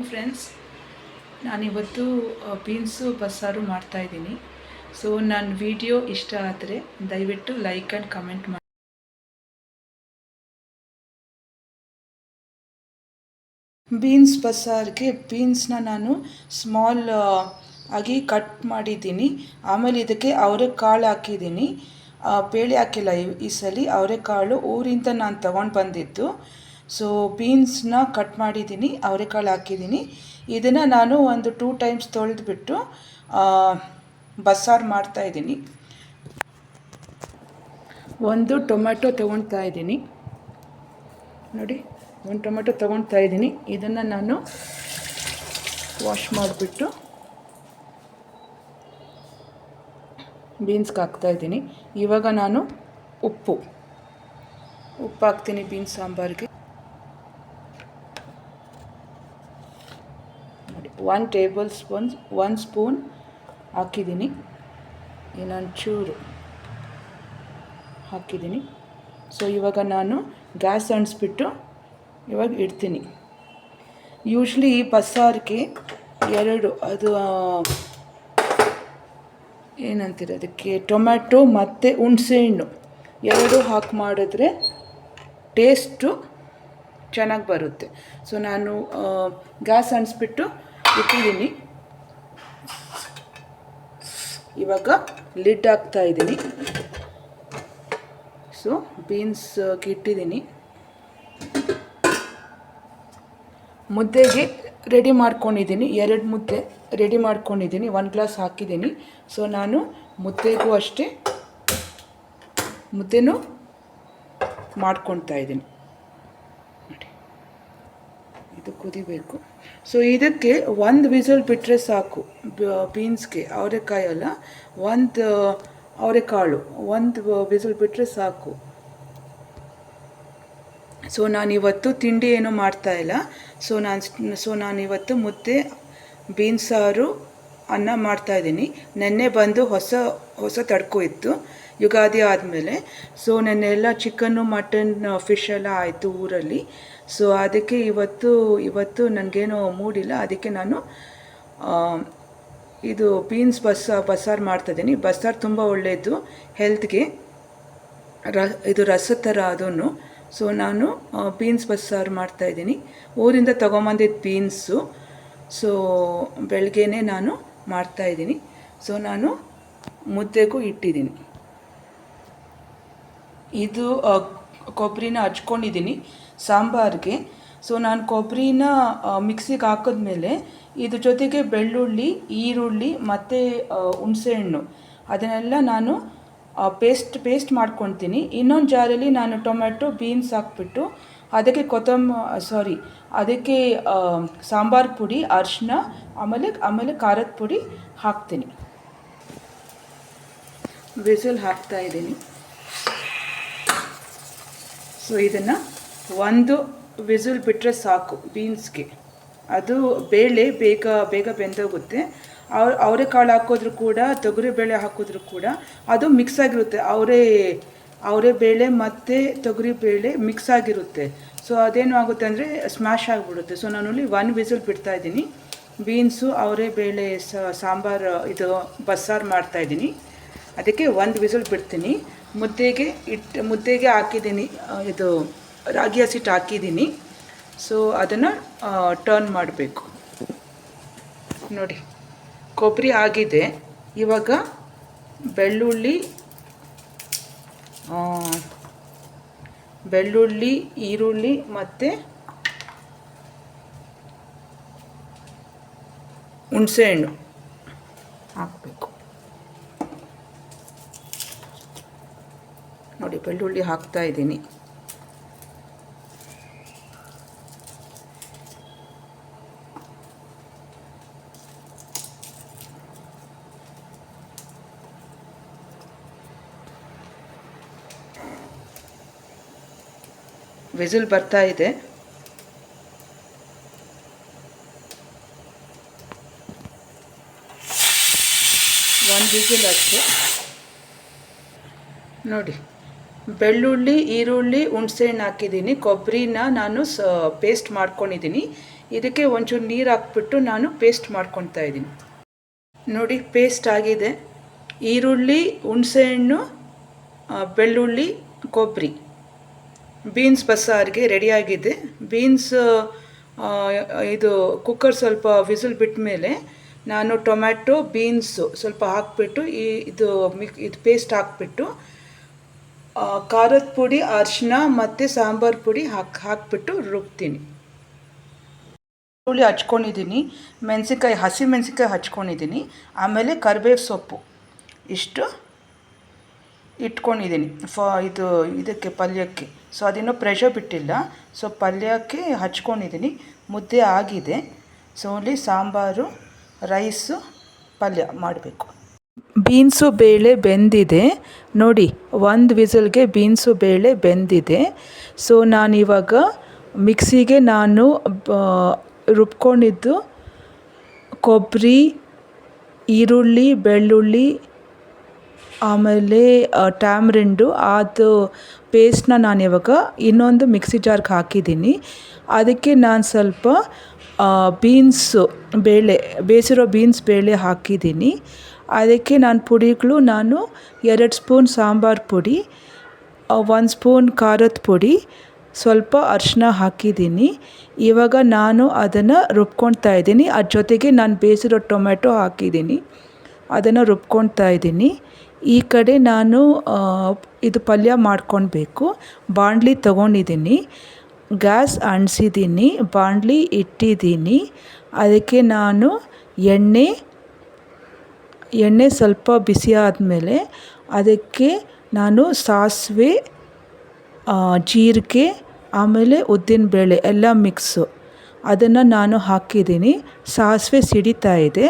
Friends, ನಾನಿವತ್ತು beans ಬಸ್ಸಾರು ಮಾಡ್ತಾಯಿದ್ದೀನಿ. ಸೊ ನನ್ನ ವಿಡಿಯೋ ಇಷ್ಟ ಆದರೆ ದಯವಿಟ್ಟು ಲೈಕ್ ಆ್ಯಂಡ್ ಕಮೆಂಟ್ ಮಾಡಿ. ಬೀನ್ಸ್ ಬಸ್ಸಾರಿಗೆ ಬೀನ್ಸ್ನ ನಾನು ಸ್ಮಾಲ್ ಆಗಿ ಕಟ್ ಮಾಡಿದ್ದೀನಿ. ಆಮೇಲೆ ಇದಕ್ಕೆ ಅವರೆಕಾಳು ಹಾಕಿದ್ದೀನಿ, ಬೇಳೆ ಹಾಕಿಲ್ಲ ಈ ಸಲ. ಅವರೆಕಾಳು ಊರಿಂದ ನಾನು ತೊಗೊಂಡು ಬಂದಿದ್ದು. ಸೊ ಬೀನ್ಸ್ನ ಕಟ್ ಮಾಡಿದ್ದೀನಿ, ಅವರೆಕಾಳು ಹಾಕಿದ್ದೀನಿ. ಇದನ್ನು ನಾನು ಒಂದು 2 ಟೈಮ್ಸ್ ತೊಳೆದ್ಬಿಟ್ಟು ಬಸ್ಸಾರು ಮಾಡ್ತಾಯಿದ್ದೀನಿ. ಒಂದು ಟೊಮೆಟೊ ತೊಗೊಳ್ತಾ ಇದ್ದೀನಿ ನೋಡಿ, ಒಂದು ಟೊಮೆಟೊ ತೊಗೊಳ್ತಾ ಇದ್ದೀನಿ. ಇದನ್ನು ನಾನು ವಾಶ್ ಮಾಡಿಬಿಟ್ಟು ಬೀನ್ಸ್ಗೆ ಹಾಕ್ತಾಯಿದ್ದೀನಿ. ಇವಾಗ ನಾನು ಉಪ್ಪು ಹಾಕ್ತೀನಿ ಬೀನ್ಸ್ ಸಾಂಬಾರಿಗೆ. ನೋಡಿ, 1 ಟೇಬಲ್ ಸ್ಪೂನ್ 1 ಸ್ಪೂನ್ ಹಾಕಿದ್ದೀನಿ. ಇನ್ನೊಂಚೂರು ಹಾಕಿದ್ದೀನಿ. ಸೊ ಇವಾಗ ನಾನು ಗ್ಯಾಸ್ ಅಂಟಿಸ್ಬಿಟ್ಟು ಇವಾಗ ಇಡ್ತೀನಿ. ಯೂಶ್ವಲಿ ಈ ಬಸ್ಸಾರಿಗೆ 2 ಅದು ಏನಂತೀರ ಅದಕ್ಕೆ, ಟೊಮ್ಯಾಟೊ ಮತ್ತು ಹುಣಸೆಹಣ್ಣು 2 ಹಾಕಿ ಮಾಡಿದ್ರೆ ಟೇಸ್ಟು ಚೆನ್ನಾಗಿ ಬರುತ್ತೆ. ಸೊ ನಾನು ಗ್ಯಾಸ್ ಅಂಟಿಸ್ಬಿಟ್ಟು ಇಟ್ಟಿದ್ದೀನಿ. ಇವಾಗ ಲಿಡ್ ಹಾಕ್ತಾಯಿದ್ದೀನಿ. ಸೊ ಬೀನ್ಸ್ಗೆ ಇಟ್ಟಿದ್ದೀನಿ. ಮುದ್ದೆಗೆ ರೆಡಿ ಮಾಡ್ಕೊಂಡಿದ್ದೀನಿ, 2 ಮುದ್ದೆ ರೆಡಿ ಮಾಡ್ಕೊಂಡಿದ್ದೀನಿ. 1 ಗ್ಲಾಸ್ ಹಾಕಿದ್ದೀನಿ. ಸೊ ನಾನು ಮುದ್ದೆಗೂ ಅಷ್ಟೇ ಮುದ್ದೆನೂ ಮಾಡ್ಕೊಳ್ತಾ ಇದ್ದೀನಿ. ನೋಡಿ, ಇದು ಕುದಿಬೇಕು. ಸೊ ಇದಕ್ಕೆ 1 ವಿಸಲ್ ಬಿಟ್ಟರೆ ಸಾಕು. ಬೀನ್ಸ್ಗೆ ಅವರೆಕಾಯಿ ಅಲ್ಲ, 1 ಅವರೆಕಾಳು 1 ವಿಸಲ್ ಬಿಟ್ಟರೆ ಸಾಕು. ಸೊ ನಾನಿವತ್ತು ತಿಂಡಿ ಏನೂ ಮಾಡ್ತಾಯಿಲ್ಲ. ಸೊ ನಾನಿವತ್ತು ಮುದ್ದೆ, ಬೀನ್ಸ್ ಸಾರು, ಅನ್ನ ಮಾಡ್ತಾಯಿದ್ದೀನಿ. ನೆನ್ನೆ ಬಂದು ಹೊಸ ತಡ್ಕೊ ಇತ್ತು ಯುಗಾದಿ ಆದಮೇಲೆ. ಸೊ ನೆನ್ನೆ ಎಲ್ಲ ಚಿಕನ್ನು, ಮಟನ್, ಫಿಶ್ ಎಲ್ಲ ಆಯಿತು ಊರಲ್ಲಿ. ಸೊ ಅದಕ್ಕೆ ಇವತ್ತು ನನಗೇನೋ ಮೂಡಿಲ್ಲ. ಅದಕ್ಕೆ ನಾನು ಇದು ಬೀನ್ಸ್ ಬಸ್ಸಾರು ಮಾಡ್ತಾಯಿದ್ದೀನಿ. ಬಸ್ಸಾರು ತುಂಬ ಒಳ್ಳೆಯದು ಹೆಲ್ತ್ಗೆ, ಇದು ರಸದ ಥರ ಅದನ್ನು. ಸೊ ನಾನು ಬೀನ್ಸ್ ಬಸ್ಸಾರು ಮಾಡ್ತಾಯಿದ್ದೀನಿ. ಊರಿಂದ ತೊಗೊಂಬಂದಿದ್ದು ಬೀನ್ಸು. ಸೊ ಬೆಳಗ್ಗೆನೇ ನಾನು ಮಾಡ್ತಾಯಿದ್ದೀನಿ. ಸೊ ನಾನು ಮುದ್ದೆಗೂ ಇಟ್ಟಿದ್ದೀನಿ. ಇದು ಕೊಬ್ಬರಿನ ಹಚ್ಕೊಂಡಿದ್ದೀನಿ ಸಾಂಬಾರಿಗೆ. ಸೊ ನಾನು ಕೊಬ್ಬರಿನ ಮಿಕ್ಸಿಗೆ ಹಾಕಿದ್ಮೇಲೆ ಇದ್ರ ಜೊತೆಗೆ ಬೆಳ್ಳುಳ್ಳಿ, ಈರುಳ್ಳಿ ಮತ್ತು ಹುಣಸೆಹಣ್ಣು ಅದನ್ನೆಲ್ಲ ನಾನು ಪೇಸ್ಟ್ ಮಾಡ್ಕೊತೀನಿ. ಇನ್ನೊಂದು ಜಾರಲ್ಲಿ ನಾನು ಟೊಮೆಟೊ, ಬೀನ್ಸ್ ಹಾಕ್ಬಿಟ್ಟು ಅದಕ್ಕೆ ಅದಕ್ಕೆ ಸಾಂಬಾರು ಪುಡಿ, ಅರಿಶಿನ, ಆಮೇಲೆ ಖಾರದ ಪುಡಿ ಹಾಕ್ತೀನಿ. ವಿಸಿಲ್ ಹಾಕ್ತಾಯಿದ್ದೀನಿ. ಸೊ ಇದನ್ನು 1 ವಿಸಿಲ್ ಬಿಟ್ಟರೆ ಸಾಕು ಬೀನ್ಸ್ಗೆ. ಅದು ಬೇಳೆ ಬೇಗ ಬೆಂದೋಗುತ್ತೆ. ಅವರೆಕಾಳು ಹಾಕಿದ್ರೂ ಕೂಡ, ತೊಗರಿಬೇಳೆ ಹಾಕಿದ್ರೂ ಕೂಡ ಅದು ಮಿಕ್ಸ್ ಆಗಿರುತ್ತೆ. ಅವರೇ ಬೇಳೆ ಮತ್ತು ತೊಗರಿಬೇಳೆ ಮಿಕ್ಸ್ ಆಗಿರುತ್ತೆ. ಸೊ ಅದೇನು ಆಗುತ್ತೆ ಅಂದರೆ ಸ್ಮ್ಯಾಶ್ ಆಗಿಬಿಡುತ್ತೆ. ಸೊ ನಾನಲ್ಲಿ 1 ವಿಸಿಲ್ ಬಿಡ್ತಾಯಿದ್ದೀನಿ. ಬೀನ್ಸು, ಅವರೇ ಬೇಳೆ ಸಾಂಬಾರು, ಇದು ಬಸ್ಸಾರು ಮಾಡ್ತಾಯಿದ್ದೀನಿ. ಅದಕ್ಕೆ 1 ವಿಸಿಲ್ ಬಿಡ್ತೀನಿ. ಮುದ್ದೆಗೆ ಹಾಕಿದ್ದೀನಿ, ಇದು ರಾಗಿ ಹಸಿಟ್ಟು ಹಾಕಿದ್ದೀನಿ. ಸೊ ಅದನ್ನು ಟರ್ನ್ ಮಾಡಬೇಕು. ನೋಡಿ, ಕೊಬ್ಬರಿ ಆಗಿದೆ. ಇವಾಗ ಬೆಳ್ಳುಳ್ಳಿ, ಈರುಳ್ಳಿ ಮತ್ತು ಹುಣಸೆಹಣ್ಣು ಹಾಕಬೇಕು. ನೋಡಿ, ಬೆಳ್ಳುಳ್ಳಿ ಹಾಕ್ತಾಯಿದ್ದೀನಿ. ವಿಸಿಲ್ ಬರ್ತಾ ಇದೆ. ಒಂದು ವಿಸಿಲ್ ಅಷ್ಟೇ. ನೋಡಿ, ಬೆಳ್ಳುಳ್ಳಿ, ಈರುಳ್ಳಿ, ಹುಣಸೆಹಣ್ಣು ಹಾಕಿದ್ದೀನಿ. ಕೊಬ್ಬರಿನ ನಾನು ಪೇಸ್ಟ್ ಮಾಡ್ಕೊಂಡಿದ್ದೀನಿ. ಇದಕ್ಕೆ ಒಂಚೂರು ನೀರು ಹಾಕ್ಬಿಟ್ಟು ನಾನು ಪೇಸ್ಟ್ ಮಾಡ್ಕೊತಾ ಇದ್ದೀನಿ. ನೋಡಿ ಪೇಸ್ಟ್ ಆಗಿದೆ. ಈರುಳ್ಳಿ, ಹುಣಸೆಹಣ್ಣು, ಬೆಳ್ಳುಳ್ಳಿ, ಕೊಬ್ಬರಿ, ಬೀನ್ಸ್ ಬಸ್ಸಾರಿಗೆ ರೆಡಿಯಾಗಿದೆ. ಬೀನ್ಸ್ ಇದು ಕುಕ್ಕರ್ ಸ್ವಲ್ಪ ವಿಸಿಲ್ ಬಿಟ್ಟ ಮೇಲೆ ನಾನು ಟೊಮ್ಯಾಟೊ, ಬೀನ್ಸು ಸ್ವಲ್ಪ ಹಾಕ್ಬಿಟ್ಟು ಇದು ಪೇಸ್ಟ್ ಹಾಕ್ಬಿಟ್ಟು ಖಾರದ ಪುಡಿ, ಅರಿಶಿನ ಮತ್ತು ಸಾಂಬಾರು ಪುಡಿ ಹಾಕ್ಬಿಟ್ಟು ರುಬ್ತೀನಿ. ಈರುಳ್ಳಿ ಹಚ್ಕೊಂಡಿದ್ದೀನಿ, ಮೆಣಸಿನ್ಕಾಯಿ, ಹಸಿ ಮೆಣಸಿನ್ಕಾಯಿ ಹಚ್ಕೊಂಡಿದ್ದೀನಿ, ಆಮೇಲೆ ಕರಿಬೇವು ಸೊಪ್ಪು ಇಷ್ಟು ಇಟ್ಕೊಂಡಿದ್ದೀನಿ ಇದಕ್ಕೆ ಪಲ್ಯಕ್ಕೆ. ಸೊ ಅದಿನ್ನೂ ಪ್ರೆಷರ್ ಬಿಟ್ಟಿಲ್ಲ. ಸೊ ಪಲ್ಯಕ್ಕೆ ಹಚ್ಕೊಂಡಿದ್ದೀನಿ. ಮುದ್ದೆ ಆಗಿದೆ. ಸೊ ಅಲ್ಲಿ ಸಾಂಬಾರು, ರೈಸು, ಪಲ್ಯ ಮಾಡಬೇಕು. ಬೀನ್ಸು ಬೇಳೆ ಬೆಂದಿದೆ ನೋಡಿ. 1 ವಿಸಲ್ಗೆ ಬೀನ್ಸು ಬೇಳೆ ಬೆಂದಿದೆ. ಸೊ ನಾನಿವಾಗ ಮಿಕ್ಸಿಗೆ ನಾನು ರುಬ್ಕೊಂಡಿದ್ದು ಕೊಬ್ಬರಿ, ಈರುಳ್ಳಿ, ಬೆಳ್ಳುಳ್ಳಿ, ಆಮೇಲೆ ಟ್ಯಾಮ್ರಿಂಡು ಅದು ಪೇಸ್ಟ್ನ ನಾನು ಇವಾಗ ಇನ್ನೊಂದು ಮಿಕ್ಸಿ ಜಾರ್ಗೆ ಹಾಕಿದ್ದೀನಿ. ಅದಕ್ಕೆ ನಾನು ಸ್ವಲ್ಪ ಬೀನ್ಸು ಬೇಳೆ, ಬೇಯಿಸಿರೋ ಬೀನ್ಸ್ ಬೇಳೆ ಹಾಕಿದ್ದೀನಿ. ಅದಕ್ಕೆ ನಾನು 2 ಸ್ಪೂನ್ ಸಾಂಬಾರು ಪುಡಿ, 1 ಸ್ಪೂನ್ ಖಾರದ ಪುಡಿ, ಸ್ವಲ್ಪ ಅರಿಶಿನ ಹಾಕಿದ್ದೀನಿ. ಇವಾಗ ನಾನು ಅದನ್ನು ರುಬ್ಕೊಳ್ತಾ ಇದ್ದೀನಿ. ಅದ್ರ ಜೊತೆಗೆ ನಾನು ಬೇಯಿಸಿರೋ ಟೊಮೆಟೊ ಹಾಕಿದ್ದೀನಿ, ಅದನ್ನು ರುಬ್ಕೊಳ್ತಾ ಇದ್ದೀನಿ. ಈ ಕಡೆ ನಾನು ಇದು ಪಲ್ಯ ಮಾಡ್ಕೊಳ್ಬೇಕು. ಬಾಣಲಿ ತೊಗೊಂಡಿದ್ದೀನಿ, ಗ್ಯಾಸ್ ಅಂಟಿಸಿದ್ದೀನಿ, ಬಾಣಲಿ ಇಟ್ಟಿದ್ದೀನಿ. ಅದಕ್ಕೆ ನಾನು ಎಣ್ಣೆ ಸ್ವಲ್ಪ ಬಿಸಿ ಆದಮೇಲೆ ಅದಕ್ಕೆ ನಾನು ಸಾಸಿವೆ, ಜೀರಿಗೆ, ಆಮೇಲೆ ಉದ್ದಿನಬೇಳೆ ಎಲ್ಲ ಮಿಕ್ಸು ಅದನ್ನು ನಾನು ಹಾಕಿದ್ದೀನಿ. ಸಾಸಿವೆ ಸಿಡಿತಾ ಇದೆ.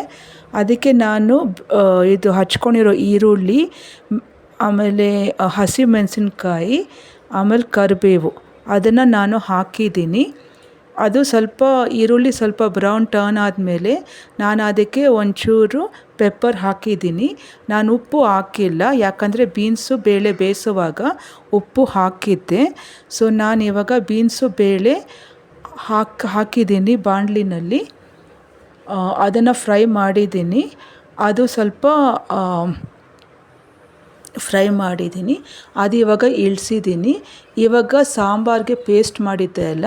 ಅದಕ್ಕೆ ನಾನು ಇದು ಹಚ್ಕೊಂಡಿರೋ ಈರುಳ್ಳಿ, ಆಮೇಲೆ ಹಸಿ ಮೆಣಸಿನ್ಕಾಯಿ, ಆಮೇಲೆ ಕರಿಬೇವು ಅದನ್ನು ನಾನು ಹಾಕಿದ್ದೀನಿ. ಅದು ಸ್ವಲ್ಪ ಈರುಳ್ಳಿ ಸ್ವಲ್ಪ ಬ್ರೌನ್ ಟರ್ನ್ ಆದಮೇಲೆ ನಾನು ಅದಕ್ಕೆ ಒಂಚೂರು ಪೆಪ್ಪರ್ ಹಾಕಿದ್ದೀನಿ. ನಾನು ಉಪ್ಪು ಹಾಕಿಲ್ಲ, ಯಾಕಂದರೆ ಬೀನ್ಸು ಬೇಳೆ ಬೇಯಿಸುವಾಗ ಉಪ್ಪು ಹಾಕಿದ್ದೆ. ಸೊ ನಾನು ಇವಾಗ ಬೀನ್ಸು ಬೇಳೆ ಹಾಕಿದ್ದೀನಿ ಬಾಣಲಿನಲ್ಲಿ. ಅದನ್ನು ಫ್ರೈ ಮಾಡಿದ್ದೀನಿ. ಅದು ಸ್ವಲ್ಪ ಫ್ರೈ ಮಾಡಿದ್ದೀನಿ. ಅದು ಇವಾಗ ಇಳಿಸಿದ್ದೀನಿ. ಇವಾಗ ಸಾಂಬಾರಿಗೆ ಪೇಸ್ಟ್ ಮಾಡಿದ್ದೆ ಅಲ್ಲ,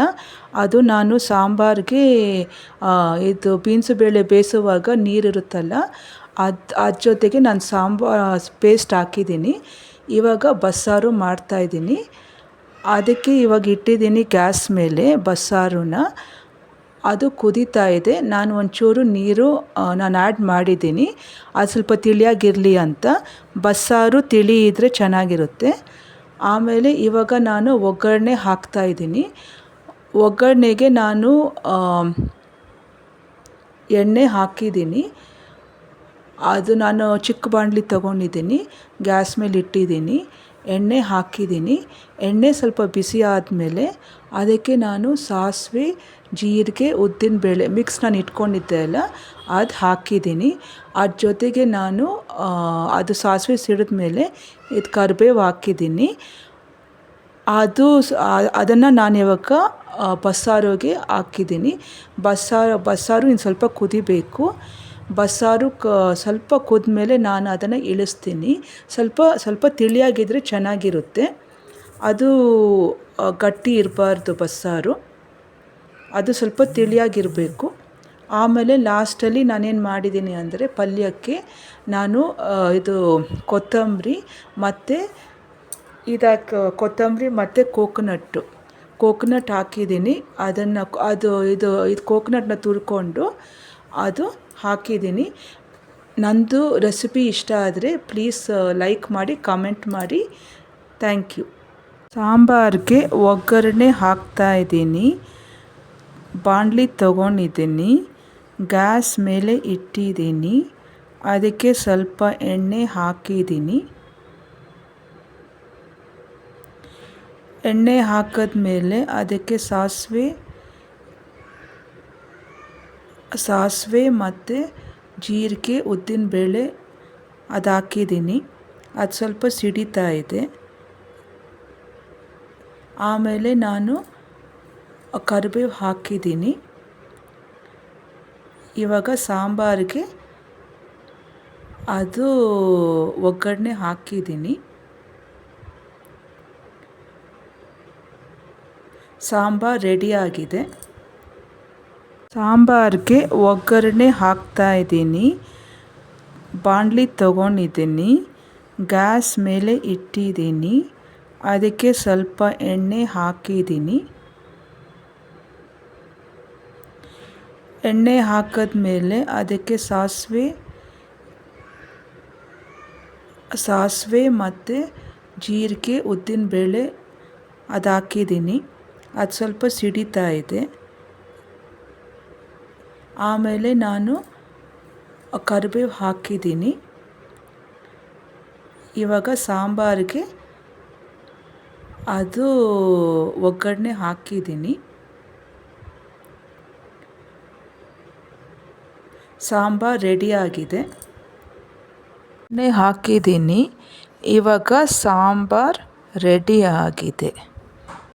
ಅದು ನಾನು ಸಾಂಬಾರಿಗೆ ಇದು ಬೀನ್ಸು ಬೇಳೆ ಬೇಯಿಸುವಾಗ ನೀರಿರುತ್ತಲ್ಲ, ಅದ್ರ ಜೊತೆಗೆ ನಾನು ಪೇಸ್ಟ್ ಹಾಕಿದ್ದೀನಿ. ಇವಾಗ ಬಸ್ಸಾರು ಮಾಡ್ತಾಯಿದ್ದೀನಿ. ಅದಕ್ಕೆ ಇವಾಗ ಇಟ್ಟಿದ್ದೀನಿ ಗ್ಯಾಸ್ ಮೇಲೆ ಬಸ್ಸಾರನ್ನ. ಅದು ಕುದೀತಾ ಇದೆ. ನಾನು ಒಂಚೂರು ನೀರು ನಾನು ಆ್ಯಡ್ ಮಾಡಿದ್ದೀನಿ, ಅದು ಸ್ವಲ್ಪ ತಿಳಿಯಾಗಿರಲಿ ಅಂತ. ಬಸ್ಸಾರು ತಿಳಿ ಇದ್ದರೆ ಚೆನ್ನಾಗಿರುತ್ತೆ. ಆಮೇಲೆ ಇವಾಗ ನಾನು ಒಗ್ಗರಣೆ ಹಾಕ್ತಾಯಿದ್ದೀನಿ. ಒಗ್ಗರಣೆಗೆ ನಾನು ಎಣ್ಣೆ ಹಾಕಿದ್ದೀನಿ. ಅದು ನಾನು ಚಿಕ್ಕ ಬಾಣಲಿ ತೊಗೊಂಡಿದ್ದೀನಿ, ಗ್ಯಾಸ್ ಮೇಲೆ ಇಟ್ಟಿದ್ದೀನಿ, ಎಣ್ಣೆ ಹಾಕಿದ್ದೀನಿ. ಎಣ್ಣೆ ಸ್ವಲ್ಪ ಬಿಸಿ ಆದಮೇಲೆ ಅದಕ್ಕೆ ನಾನು ಸಾಸಿವೆ, ಜೀರಿಗೆ, ಉದ್ದಿನಬೇಳೆ ಮಿಕ್ಸ್ ನಾನು ಇಟ್ಕೊಂಡಿದ್ದೆ ಅಲ್ಲ, ಅದು ಹಾಕಿದ್ದೀನಿ. ಅದ್ರ ಜೊತೆಗೆ ನಾನು ಅದು ಸಾಸಿವೆ ಸಿಡಿದ ಮೇಲೆ ಇದು ಕರಿಬೇವು ಹಾಕಿದ್ದೀನಿ. ಅದನ್ನು ನಾನು ಇವಾಗ ಬಸ್ಸಾರಿಗೆ ಹಾಕಿದ್ದೀನಿ. ಬಸ್ಸಾರು ಇನ್ನು ಸ್ವಲ್ಪ ಕುದಿಬೇಕು. ಬಸ್ಸಾರು ಸ್ವಲ್ಪ ಕುದ್ಮೇಲೆ ನಾನು ಅದನ್ನು ಇಳಿಸ್ತೀನಿ. ಸ್ವಲ್ಪ ತಿಳಿಯಾಗಿದ್ದರೆ ಚೆನ್ನಾಗಿರುತ್ತೆ. ಅದು ಗಟ್ಟಿ ಇರಬಾರ್ದು ಬಸ್ಸಾರು, ಅದು ಸ್ವಲ್ಪ ತಿಳಿಯಾಗಿರಬೇಕು. ಆಮೇಲೆ ಲಾಸ್ಟಲ್ಲಿ ನಾನೇನು ಮಾಡಿದ್ದೀನಿ ಅಂದರೆ ಪಲ್ಯಕ್ಕೆ ನಾನು ಇದು ಕೊತ್ತಂಬರಿ ಮತ್ತು ಕೋಕೋನಟ್ ಹಾಕಿದ್ದೀನಿ. ಅದನ್ನು ಇದು ಕೋಕೋನಟ್ನ ತುರ್ಕೊಂಡು ಅದು ಹಾಕಿದ್ದೀನಿ. ನಂದು ರೆಸಿಪಿ ಇಷ್ಟ ಆದರೆ ಪ್ಲೀಸ್ ಲೈಕ್ ಮಾಡಿ, ಕಾಮೆಂಟ್ ಮಾಡಿ. Thank you. ಸಾಂಬಾರಿಗೆ ಒಗ್ಗರಣೆ ಹಾಕ್ತಾಯಿದ್ದೀನಿ. ಬಾಣಲಿ ತೊಗೊಂಡಿದ್ದೀನಿ, ಗ್ಯಾಸ್ ಮೇಲೆ ಇಟ್ಟಿದ್ದೀನಿ. ಅದಕ್ಕೆ ಸ್ವಲ್ಪ ಎಣ್ಣೆ ಹಾಕಿದ್ದೀನಿ. ಎಣ್ಣೆ ಹಾಕಿದ್ಮೇಲೆ ಅದಕ್ಕೆ ಸಾಸಿವೆ ಮತ್ತು ಜೀರಿಗೆ, ಉದ್ದಿನಬೇಳೆ ಅದು ಹಾಕಿದ್ದೀನಿ. ಅದು ಸ್ವಲ್ಪ ಸಿಡಿತಾ ಇದೆ. ಆಮೇಲೆ ನಾನು ಕರಿಬೇವು ಹಾಕಿದ್ದೀನಿ. ಇವಾಗ ಸಾಂಬಾರಿಗೆ ಅದು ಒಗ್ಗರಣೆ ಹಾಕಿದ್ದೀನಿ. ಸಾಂಬಾರು ರೆಡಿಯಾಗಿದೆ. ಸಾಂಬಾರಿಗೆ ಒಗ್ಗರಣೆ ಹಾಕ್ತಾಯಿದ್ದೀನಿ. ಬಾಣಲಿ ತಗೊಂಡಿದ್ದೀನಿ, ಗ್ಯಾಸ್ ಮೇಲೆ ಇಟ್ಟಿದ್ದೀನಿ. ಅದಕ್ಕೆ ಸ್ವಲ್ಪ ಎಣ್ಣೆ ಹಾಕಿದ್ದೀನಿ. ಎಣ್ಣೆ ಹಾಕಿದ್ಮೇಲೆ ಅದಕ್ಕೆ ಸಾಸಿವೆ ಮತ್ತು ಜೀರಿಗೆ, ಉದ್ದಿನಬೇಳೆ ಅದು ಹಾಕಿದ್ದೀನಿ. ಅದು ಸ್ವಲ್ಪ ಸಿಡಿತಾ ಇದೆ. ಆಮೇಲೆ ನಾನು ಕರಿಬೇವು ಹಾಕಿದ್ದೀನಿ. ಇವಾಗ ಸಾಂಬಾರಿಗೆ ಅದು ಒಗ್ಗರಣೆ ಹಾಕಿದ್ದೀನಿ. ಸಾಂಬಾರು ರೆಡಿಯಾಗಿದೆ. ಎಣ್ಣೆ ಹಾಕಿದ್ದೀನಿ. ಇವಾಗ ಸಾಂಬಾರು ರೆಡಿಯಾಗಿದೆ.